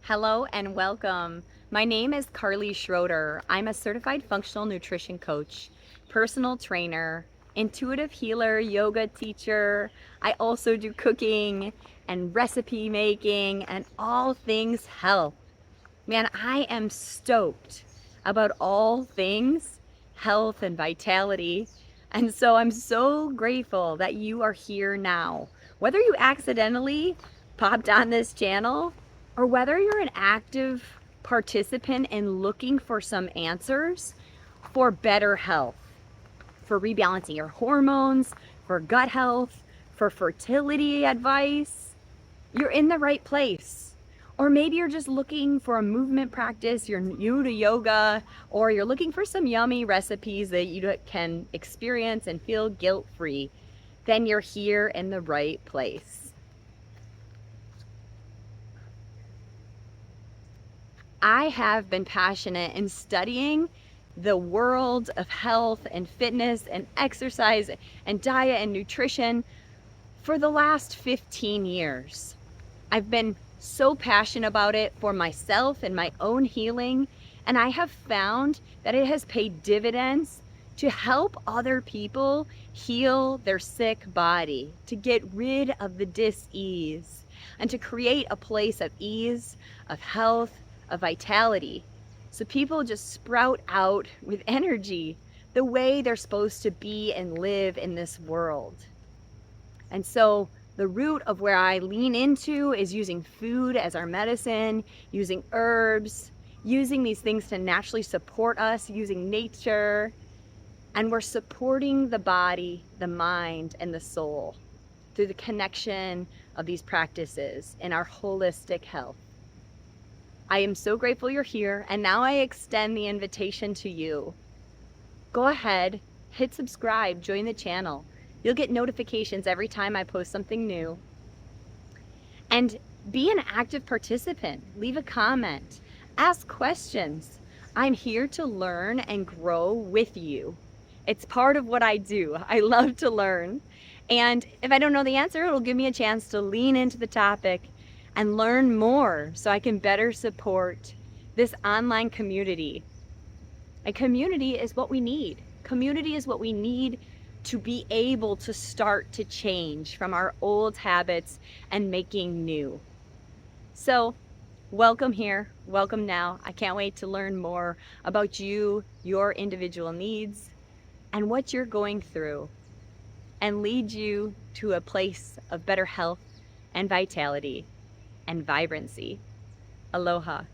Hello and welcome. My name is Carley Schroeder. I'm a certified functional nutrition coach, personal trainer, intuitive healer, yoga teacher. I also do cooking and recipe making and all things health. Man, I am stoked about all things health and vitality. And so I'm so grateful that you are here now. Whether you accidentally popped on this channel or whether you're an active participant in looking for some answers for better health, for rebalancing your hormones, for gut health, for fertility advice, you're in the right place. Or maybe you're just looking for a movement practice, you're new to yoga, or you're looking for some yummy recipes that you can experience and feel guilt-free. Then you're here in the right place. I have been passionate in studying the world of health and fitness and exercise and diet and nutrition for the last 15 years. I've been so passionate about it for myself and my own healing, and I have found that it has paid dividends to help other people heal their sick body, to get rid of the dis-ease, and to create a place of ease, of health, of vitality, so people just sprout out with energy the way they're supposed to be and live in this world. And so the root of where I lean into is using food as our medicine, using herbs, using these things to naturally support us, using nature. And we're supporting the body, the mind, and the soul through the connection of these practices in our holistic health. I am so grateful you're here, and now I extend the invitation to you. Go ahead, hit subscribe, join the channel. You'll get notifications every time I post something new. And be an active participant. Leave a comment. Ask questions. I'm here to learn and grow with you. It's part of what I do. I love to learn. And if I don't know the answer, it'll give me a chance to lean into the topic and learn more so I can better support this online community. A community is what we need. Community is what we need to be able to start to change from our old habits and making new. So welcome here, welcome now. I can't wait to learn more about you, your individual needs, and what you're going through, and lead you to a place of better health and vitality and vibrancy. Aloha.